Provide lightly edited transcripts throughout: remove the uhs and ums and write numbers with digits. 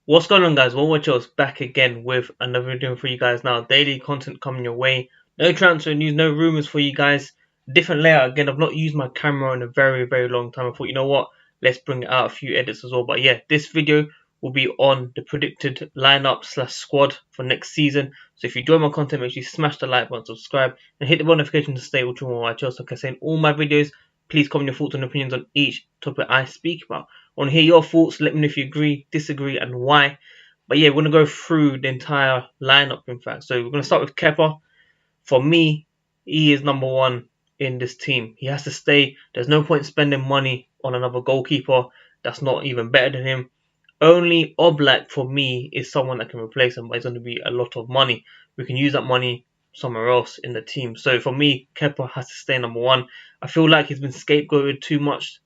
What's going on, guys? Chelsea back again with another video for you guys now. Daily content coming your way. No transfer news, no rumours for you guys. Different layout again. I've not used my camera in a very long time. I thought, you know what? Let's bring out a few edits as well. But yeah, this video will be on the predicted lineup slash squad for next season. So if you enjoy my content, make sure you smash the like button, subscribe, and hit the bell notification to stay with more White Chelsea. Like I say in all my videos, please comment your thoughts and opinions on each topic I speak about. I want to hear your thoughts. Let me know if you agree, disagree, and why. But yeah, we're going to go through the entire lineup, in fact. So we're going to start with Kepa. For me, he is number one in this team. He has to stay. There's no point spending money on another goalkeeper that's not even better than him. Only Oblak, for me, is someone that can replace him, but it's going to be a lot of money. We can use that money somewhere else in the team. So for me, Kepa has to stay number one. I feel like he's been scapegoated too much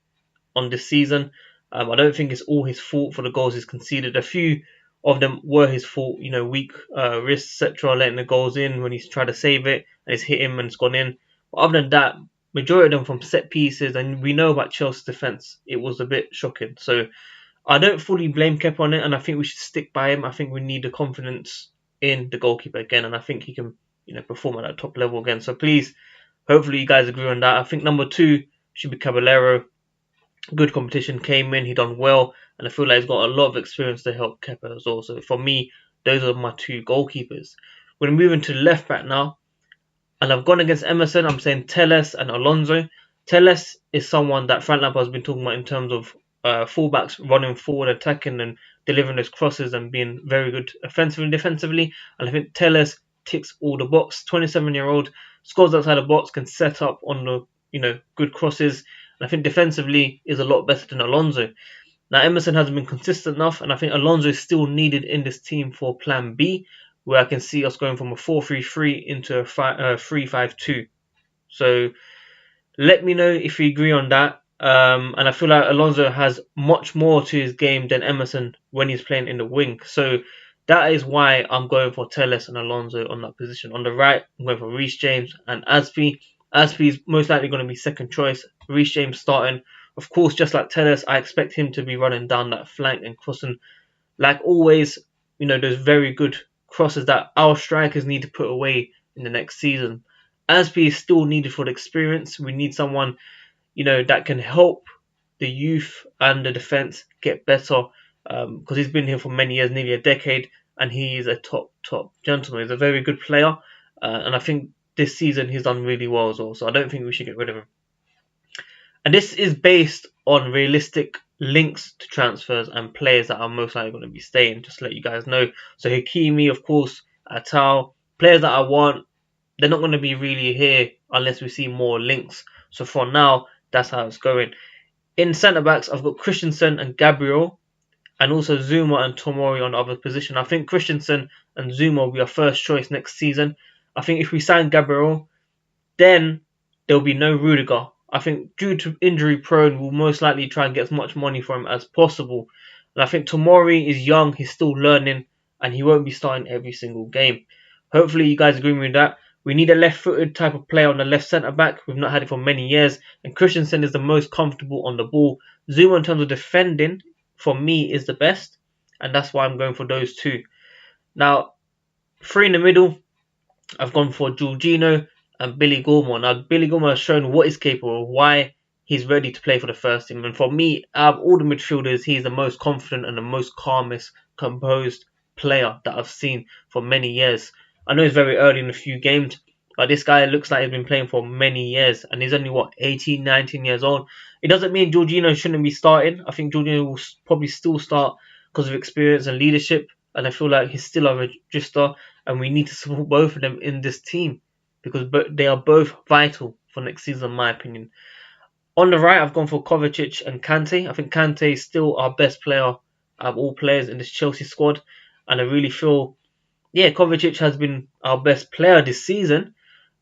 on this season. I don't think it's all his fault for the goals he's conceded. A few of them were his fault, weak wrists, etc., letting the goals in when he's tried to save it and it's hit him and it's gone in. But other than that, majority of them from set pieces, and we know about Chelsea's defence, it was a bit shocking. So I don't fully blame Kepa on it, and I think we should stick by him. I think we need the confidence in the goalkeeper again, and I think he can, perform at that top level again. So please, hopefully you guys agree on that. I think number two should be Caballero. Good competition, came in, he done well, and I feel like he's got a lot of experience to help Kepa as well. So for me, those are my two goalkeepers. We're going to move into left back now, and I've gone against Emerson. I'm saying Telles and Alonso. Telles is someone that Frank Lampard has been talking about in terms of fullbacks running forward, attacking and delivering those crosses and being very good offensively and defensively. And I think Telles ticks all the box. 27-year-old, scores outside the box, can set up on the good crosses. And I think defensively is a lot better than Alonso. Now Emerson hasn't been consistent enough, and I think Alonso is still needed in this team for Plan B, where I can see us going from a 4-3-3 into a 3-5-2. So let me know if you agree on that. And I feel like Alonso has much more to his game than Emerson when he's playing in the wing. So that is why I'm going for Telles and Alonso on that position. On the right, I'm going for Reece James and Aspi. Aspi is most likely going to be second choice. Reece James starting. Of course, just like Telles, I expect him to be running down that flank and crossing. Like always, those very good crosses that our strikers need to put away in the next season. Aspi is still needed for the experience. We need someone, that can help the youth and the defence get better, because he's been here for many years, nearly a decade, and he is a top gentleman. He's a very good player, and I think this season he's done really well as well. So I don't think we should get rid of him. And this is based on realistic links to transfers and players that are most likely going to be staying, just to let you guys know. So Hakimi, of course, Atal, players that I want, they're not going to be really here unless we see more links. So for now, that's how it's going. In centre-backs, I've got Christensen and Gabriel, and also Zuma and Tomori on the other position. I think Christensen and Zuma will be our first choice next season. I think if we sign Gabriel, then there'll be no Rudiger. I think due to injury prone, we'll most likely try and get as much money for him as possible. And I think Tomori is young, he's still learning, and he won't be starting every single game. Hopefully you guys agree with that. We need a left-footed type of player on the left centre-back. We've not had it for many years. And Christensen is the most comfortable on the ball. Zuma, in terms of defending, for me, is the best. And that's why I'm going for those two. Now, three in the middle, I've gone for Jorginho and Billy Gilmour. Now, Billy Gilmour has shown what he's capable of, why he's ready to play for the first team. And for me, out of all the midfielders, he's the most confident and the most calmest, composed player that I've seen for many years. I know it's very early in a few games, but this guy looks like he's been playing for many years, and he's only, 18, 19 years old. It doesn't mean Jorginho shouldn't be starting. I think Jorginho will probably still start because of experience and leadership, and I feel like he's still a register, and we need to support both of them in this team because they are both vital for next season, in my opinion. On the right, I've gone for Kovacic and Kante. I think Kante is still our best player out of all players in this Chelsea squad, and I really feel Kovacic has been our best player this season,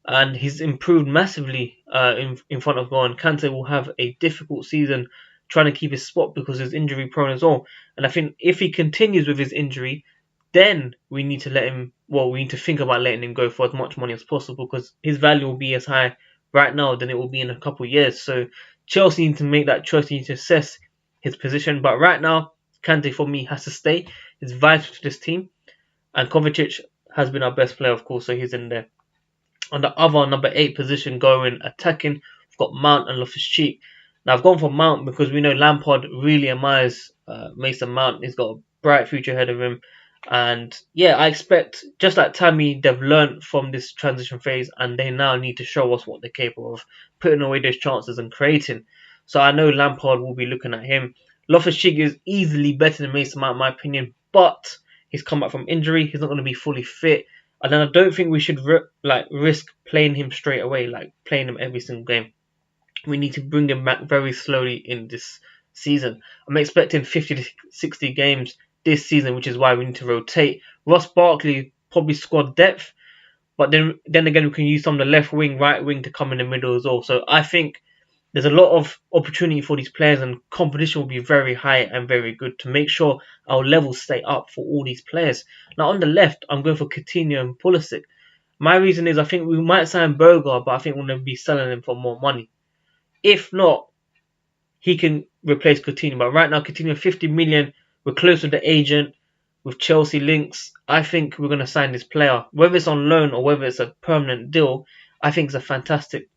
and he's improved massively in front of goal. And Kante will have a difficult season trying to keep his spot because he's injury prone as well. And I think if he continues with his injury, then we need to let him. Well, we need to think about letting him go for as much money as possible because his value will be as high right now than it will be in a couple of years. So Chelsea need to make that choice. They need to assess his position. But right now, Kante for me has to stay. He's vital to this team. And Kovacic has been our best player, of course, so he's in there. On the other number 8 position going attacking, we've got Mount and Loftus-Cheek. Now I've gone for Mount because we know Lampard really admires Mason Mount. He's got a bright future ahead of him. And yeah, I expect, just like Tammy, they've learned from this transition phase and they now need to show us what they're capable of, putting away those chances and creating. So I know Lampard will be looking at him. Loftus-Cheek is easily better than Mason Mount in my opinion, but he's come back from injury. He's not going to be fully fit. And then I don't think we should risk playing him straight away, like playing him every single game. We need to bring him back very slowly in this season. I'm expecting 50 to 60 games this season, which is why we need to rotate. Ross Barkley, probably squad depth, but then again, we can use some of the left wing, right wing to come in the middle as well. So I think there's a lot of opportunity for these players and competition will be very high and very good to make sure our levels stay up for all these players. Now on the left, I'm going for Coutinho and Pulisic. My reason is I think we might sign Boga, but I think we're going to be selling him for more money. If not, he can replace Coutinho. But right now, Coutinho 50 million. We're close with the agent, with Chelsea links. I think we're going to sign this player. Whether it's on loan or whether it's a permanent deal, I think it's a fantastic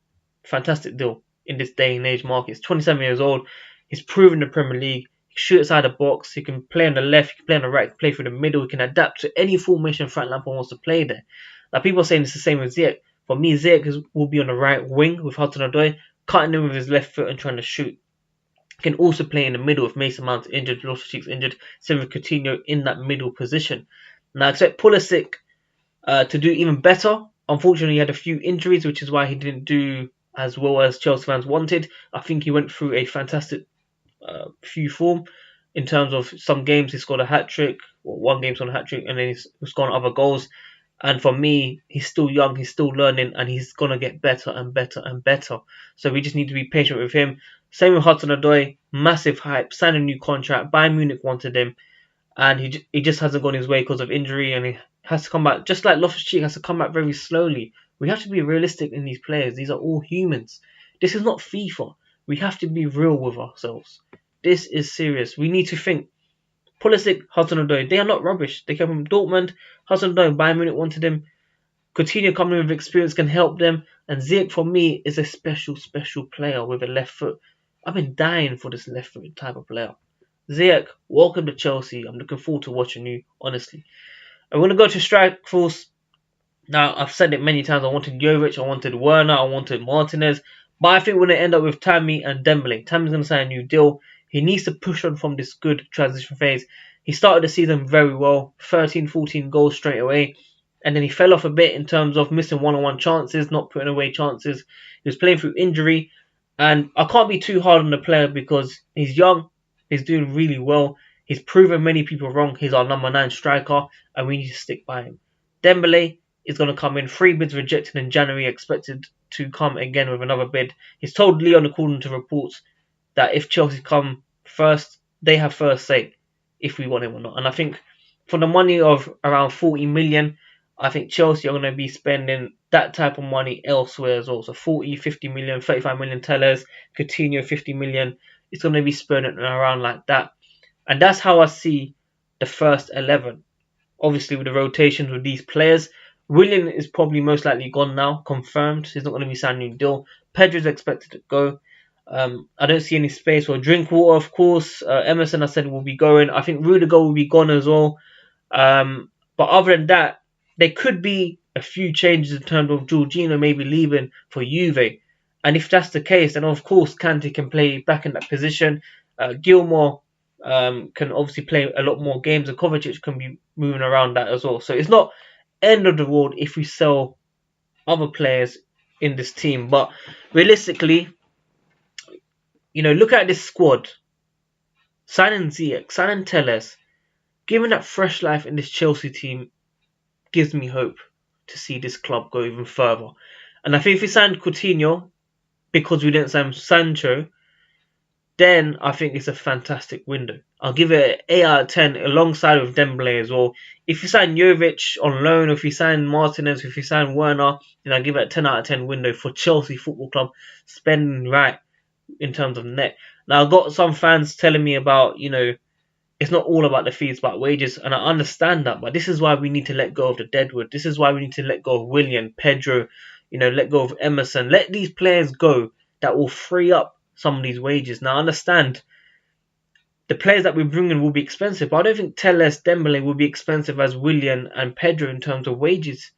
deal in this day and age market. He's 27 years old. He's proven the Premier League. He can shoot outside the box. He can play on the left. He can play on the right. He can play through the middle. He can adapt to any formation Frank Lampard wants to play there. Now, people are saying it's the same with Ziyech. For me, Ziyech will be on the right wing with Hudson-Odoi, cutting him with his left foot and trying to shoot. He can also play in the middle if Mason Mount's injured, Loftus-Cheek's injured, same with Coutinho in that middle position. Now, I expect Pulisic to do even better. Unfortunately, he had a few injuries, which is why he didn't do as well as Chelsea fans wanted. I think he went through a fantastic few form in terms of some games he scored a hat-trick, or one game scored a hat-trick, and then he's scored other goals. And for me, he's still young, he's still learning, and he's going to get better and better and better. So we just need to be patient with him. Same with Hudson-Odoi, massive hype, signed a new contract. Bayern Munich wanted him, and he just hasn't gone his way because of injury, and he has to come back, just like Loftus-Cheek has to come back very slowly. We have to be realistic in these players. These are all humans. This is not FIFA. We have to be real with ourselves. This is serious. We need to think. Pulisic, Hudson-Odoi, they are not rubbish. They came from Dortmund. Hudson-Odoi, Bayern Munich wanted him. Coutinho coming with experience can help them. And Ziyech, for me, is a special player with a left foot. I've been dying for this left foot type of player. Ziyech, welcome to Chelsea. I'm looking forward to watching you, honestly. I'm going to go to strike force. Now, I've said it many times. I wanted Jovic, I wanted Werner, I wanted Martinez. But I think we're going to end up with Tammy and Dembele. Tammy's going to sign a new deal. He needs to push on from this good transition phase. He started the season very well. 13, 14 goals straight away. And then he fell off a bit in terms of missing one-on-one chances, not putting away chances. He was playing through injury. And I can't be too hard on the player because he's young. He's doing really well. He's proven many people wrong. He's our number 9 striker. And we need to stick by him. Dembele is going to come in. 3 bids rejected in January. Expected to come again with another bid. He's told Leon, according to reports, that if Chelsea come first, they have first say if we want him or not. And I think for the money of around 40 million, I think Chelsea are going to be spending that type of money elsewhere as well. So 40, 50 million, 35 million Tellers, Coutinho 50 million. It's going to be spending around like that. And that's how I see the first 11. Obviously with the rotations with these players. Willian is probably most likely gone now, confirmed. He's not going to be signing a new deal. Pedro is expected to go. I don't see any space for Drinkwater, of course. Emerson, I said, will be going. I think Rudiger will be gone as well. But other than that, there could be a few changes in terms of Jorginho maybe leaving for Juve. And if that's the case, then of course Kante can play back in that position. Gilmore can obviously play a lot more games, and Kovacic can be moving around that as well. So it's not end of the world if we sell other players in this team. But realistically, you know, look at this squad. Signing Ziyech, signing Telles, giving that fresh life in this Chelsea team gives me hope to see this club go even further. And I think if we signed Coutinho because we didn't sign Sancho, then I think it's a fantastic window. I'll give it an 8 out of 10 alongside with Dembele as well. If you sign Jovic on loan, if you sign Martinez, if you sign Werner, then I'll give it a 10 out of 10 window for Chelsea Football Club spending right in terms of net. Now, I've got some fans telling me about, you know, it's not all about the fees, it's about wages, and I understand that. But this is why we need to let go of the deadwood. This is why we need to let go of Willian, Pedro, let go of Emerson. Let these players go that will free up some of these wages. Now, I understand the players that we bring in will be expensive, but I don't think Telles, Dembele will be expensive as Willian and Pedro in terms of wages,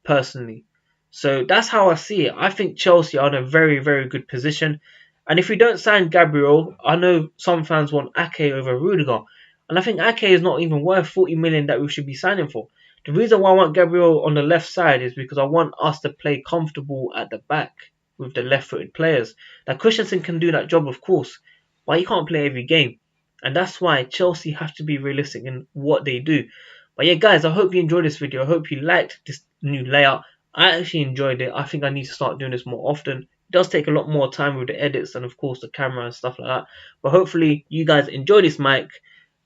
personally. So that's how I see it. I think Chelsea are in a very, very good position. And if we don't sign Gabriel, I know some fans want Ake over Rudiger. And I think Ake is not even worth 40 million that we should be signing for. The reason why I want Gabriel on the left side is because I want us to play comfortable at the back with the left-footed players. Now, Christensen can do that job, of course, but he can't play every game. And that's why Chelsea have to be realistic in what they do. But yeah, guys, I hope you enjoyed this video. I hope you liked this new layout. I actually enjoyed it. I think I need to start doing this more often. It does take a lot more time with the edits and, of course, the camera and stuff like that. But hopefully, you guys enjoy this mic.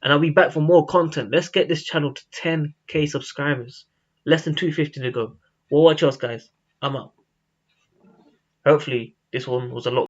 And I'll be back for more content. Let's get this channel to 10k subscribers. Less than 250 to go. Well, watch us, guys. I'm out. Hopefully, this one was a lot